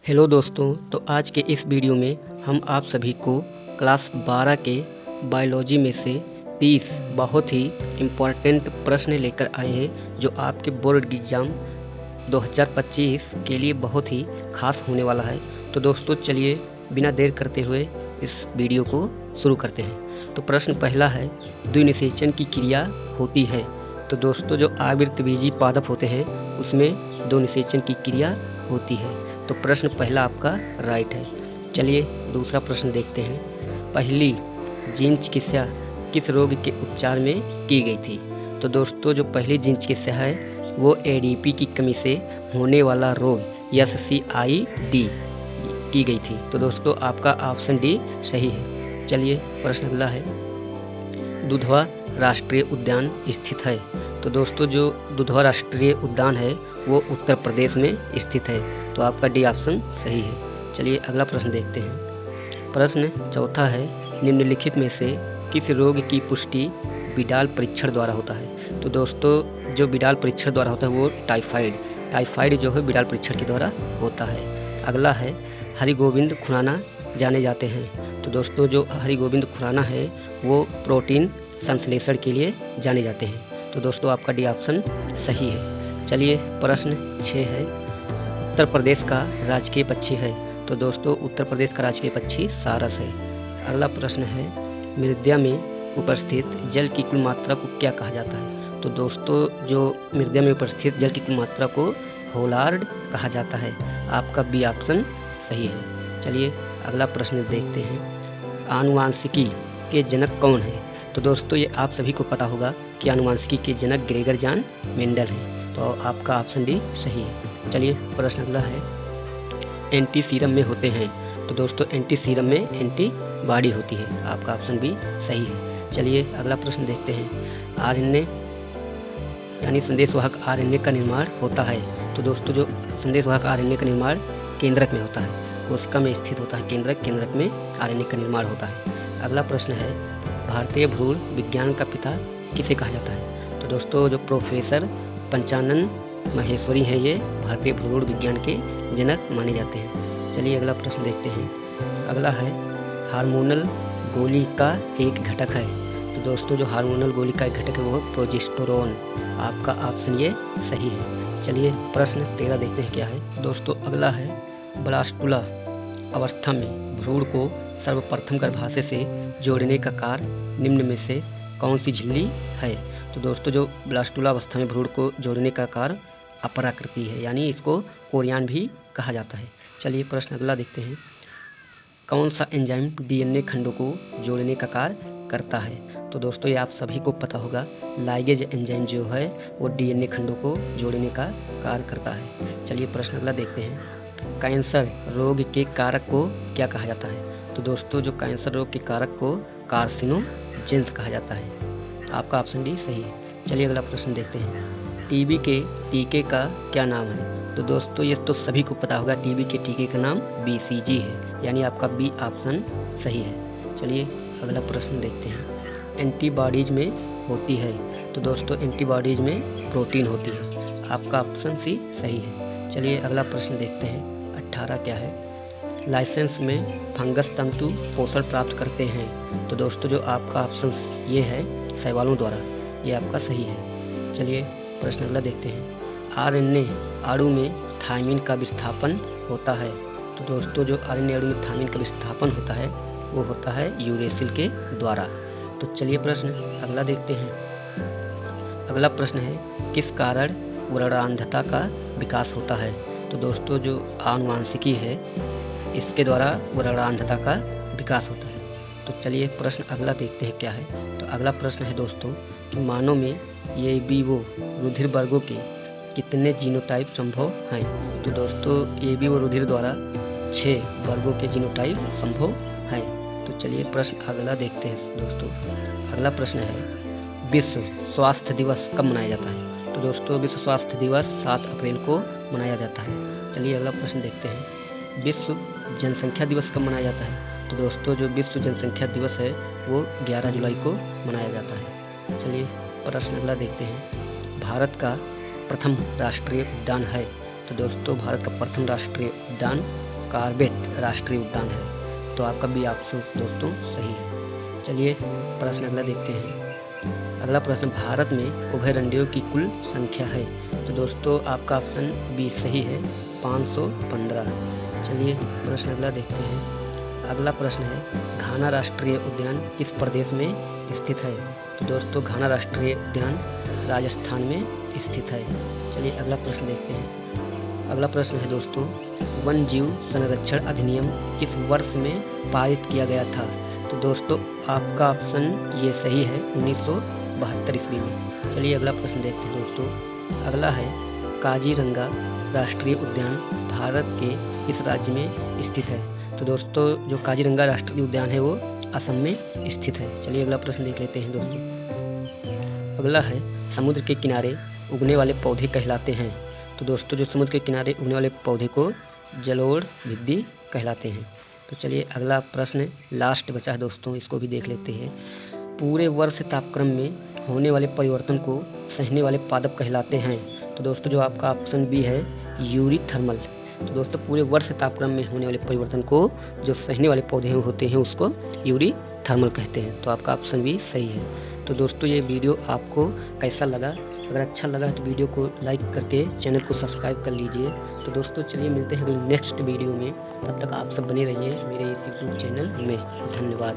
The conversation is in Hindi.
हेलो दोस्तों, तो आज के इस वीडियो में हम आप सभी को क्लास 12 के बायोलॉजी में से 30 बहुत ही इम्पॉर्टेंट प्रश्न लेकर आए हैं जो आपके बोर्ड एग्ज़ाम 2025 के लिए बहुत ही खास होने वाला है। तो दोस्तों चलिए बिना देर करते हुए इस वीडियो को शुरू करते हैं। तो प्रश्न पहला है, द्विनिषेचन की क्रिया होती है। तो दोस्तों जो आवृतबीजी पादप होते हैं उसमें द्विनिषेचन की क्रिया होती है। तो प्रश्न पहला आपका राइट है। चलिए दूसरा प्रश्न देखते हैं। पहली जीन चिकित्सा किस रोग के उपचार में की गई थी? तो दोस्तों जो पहली जीन चिकित्सा है वो एडीपी की कमी से होने वाला रोग SCID की गई थी। तो दोस्तों आपका ऑप्शन डी सही है। चलिए प्रश्न अगला है, दुधवा राष्ट्रीय उद्यान स्थित है। तो दोस्तों जो दुधवा राष्ट्रीय उद्यान है वो उत्तर प्रदेश में स्थित है। तो आपका डी ऑप्शन सही है। चलिए अगला प्रश्न देखते हैं। प्रश्न चौथा है, निम्नलिखित में से किस रोग की पुष्टि विडाल परीक्षण द्वारा होता है? तो दोस्तों जो विडाल परीक्षण द्वारा होता है वो टाइफाइड जो है विडाल परीक्षण के द्वारा होता है। अगला है, हरिगोविंद खुराना जाने जाते हैं। तो दोस्तों जो हरिगोविंद खुराना है वो प्रोटीन संश्लेषण के लिए जाने जाते हैं। तो दोस्तों आपका डी ऑप्शन सही है। चलिए प्रश्न 6 है, उत्तर प्रदेश का राजकीय पक्षी है। तो दोस्तों उत्तर प्रदेश का राजकीय पक्षी सारस है। अगला प्रश्न है, मृदा में उपस्थित जल की कुल मात्रा को क्या कहा जाता है? तो दोस्तों जो मृदा में उपस्थित जल की कुल मात्रा को होलार्ड कहा जाता है। आपका बी ऑप्शन सही है। चलिए अगला प्रश्न देखते हैं। आनुवांशिकी के जनक कौन है? तो दोस्तों ये आप सभी को पता होगा कि आनुवांशिकी के जनक ग्रेगर जॉन मेंडल हैं। तो आपका ऑप्शन डी सही है। चलिए प्रश्न अगला है, एंटी सीरम में होते हैं। तो दोस्तों एंटी सीरम में एंटीबॉडी होती है। आपका ऑप्शन भी सही है। चलिए अगला प्रश्न देखते हैं। आरएनए यानी संदेशवाहक आरएनए का निर्माण होता है। तो दोस्तों जो संदेशवाहक आरएनए का निर्माण केंद्रक में होता है, कोशिका में स्थित होता है केंद्रक में आरएनए का निर्माण होता है। अगला प्रश्न है, भारतीय भ्रूण विज्ञान का पिता किसे कहा जाता है? तो दोस्तों जो प्रोफेसर पंचानन माहेश्वरी हैं ये भारतीय भ्रूण विज्ञान के जनक माने जाते हैं। चलिए अगला प्रश्न देखते हैं। अगला है, हार्मोनल गोली का एक घटक है। तो दोस्तों जो हार्मोनल गोली का एक घटक है वो प्रोजेस्टेरोन। आपका ऑप्शन ये सही है। चलिए प्रश्न 13 देखते हैं क्या है। दोस्तों अगला है, ब्लास्टुला अवस्था में भ्रूण को सर्वप्रथम गर्भाशय से जोड़ने का कार्य निम्न में से कौन सी झिल्ली है? तो दोस्तों जो ब्लास्टुला अवस्था में भ्रूण को जोड़ने का कार्य अपराकृति है, यानी इसको कोरियान भी कहा जाता है। चलिए प्रश्न अगला देखते हैं। कौन सा एंजाइम DNA खंडों को जोड़ने का कार्य करता है? तो दोस्तों ये आप सभी को पता होगा, लाइगेज एंजाइम जो है वो DNA खंडों को जोड़ने का कार्य करता है। चलिए प्रश्न अगला देखते हैं। कैंसर रोग के कारक को क्या कहा जाता है? तो दोस्तों जो कैंसर रोग के कारक को कार्सिनोजेंस कहा जाता है। आपका ऑप्शन डी सही है। चलिए अगला प्रश्न देखते हैं। टीबी के टीके का क्या नाम है? तो दोस्तों ये तो सभी को पता होगा, टीबी के टीके का नाम BCG है, यानी आपका बी ऑप्शन सही है। चलिए अगला प्रश्न देखते हैं। एंटीबॉडीज में होती है। तो दोस्तों एंटीबॉडीज में प्रोटीन होती है। आपका ऑप्शन सी सही है। चलिए अगला प्रश्न देखते हैं। 18 क्या है, लाइसेंस में फंगस तंतु पोषण प्राप्त करते हैं। तो दोस्तों जो आपका ऑप्शन ये है शैवालों द्वारा, ये आपका सही है। चलिए प्रश्न अगला देखते हैं। RNA अणु में थायमिन का विस्थापन होता है। तो दोस्तों जो RNA अणु में थायमिन का विस्थापन होता है वो होता है यूरेसिल के द्वारा। तो चलिए प्रश्न अगला देखते हैं। अगला प्रश्न है, किस कारण वर्णांधता का विकास होता है? तो दोस्तों जो आनुवांशिकी है इसके द्वारा वर्णांधता का विकास होता है। तो चलिए प्रश्न अगला देखते हैं क्या है। तो अगला प्रश्न है दोस्तों कि मानव में ये बीवो रुधिर वर्गों के कितने जीनोटाइप संभव हैं? तो दोस्तों ये बीवो रुधिर द्वारा 6 वर्गों के जीनोटाइप संभव हैं। तो चलिए प्रश्न अगला देखते हैं दोस्तों। अगला प्रश्न है, विश्व स्वास्थ्य दिवस कब मनाया जाता है? तो दोस्तों विश्व स्वास्थ्य दिवस 7 अप्रैल को मनाया जाता है। चलिए अगला प्रश्न देखते हैं। विश्व जनसंख्या दिवस कब मनाया जाता है? तो दोस्तों जो विश्व जनसंख्या दिवस है वो 11 जुलाई को मनाया जाता है। चलिए प्रश्न अगला देखते हैं। भारत का प्रथम राष्ट्रीय उद्यान है। तो दोस्तों भारत का प्रथम राष्ट्रीय उद्यान कॉर्बेट राष्ट्रीय उद्यान है। तो आपका बी ऑप्शन दोस्तों सही है। चलिए प्रश्न अगला देखते हैं। अगला प्रश्न, भारत में उभयचंडियों की कुल संख्या है। तो दोस्तों आपका ऑप्शन बी सही है, 515। चलिए प्रश्न अगला देखते हैं। अगला प्रश्न है, घाना राष्ट्रीय उद्यान किस प्रदेश में स्थित है। तो दोस्तों घाना राष्ट्रीय उद्यान राजस्थान में स्थित है। चलिए अगला प्रश्न देखते हैं। अगला प्रश्न है दोस्तों, वन जीव संरक्षण अधिनियम किस वर्ष में पारित किया गया था। तो दोस्तों आपका ऑप्शन ये सही है, 1972 ईस्वी में। चलिए अगला प्रश्न देखते हैं दोस्तों। अगला है, काजीरंगा राष्ट्रीय उद्यान भारत के किस राज्य में स्थित है। तो दोस्तों जो काजीरंगा राष्ट्रीय उद्यान है वो असम में स्थित है। चलिए अगला प्रश्न देख लेते हैं दोस्तों। अगला है, समुद्र के किनारे उगने वाले पौधे कहलाते हैं। तो दोस्तों जो समुद्र के किनारे उगने वाले पौधे को जलोढ़ भित्ति कहलाते हैं। तो चलिए अगला प्रश्न लास्ट बचा है दोस्तों, इसको भी देख लेते हैं। पूरे वर्ष तापक्रम में होने वाले परिवर्तन को सहने वाले पादप कहलाते हैं। तो दोस्तों जो आपका ऑप्शन बी है, यूरीथर्मल। तो दोस्तों पूरे वर्ष तापक्रम में होने वाले परिवर्तन को जो सहने वाले पौधे होते हैं उसको यूरीथर्मल कहते हैं। तो आपका ऑप्शन भी सही है। तो दोस्तों ये वीडियो आपको कैसा लगा? अगर अच्छा लगा तो वीडियो को लाइक करके चैनल को सब्सक्राइब कर लीजिए। तो दोस्तों चलिए मिलते हैं नेक्स्ट वीडियो में। तब तक आप सब बने रहिए मेरे इस यूट्यूब चैनल में। धन्यवाद।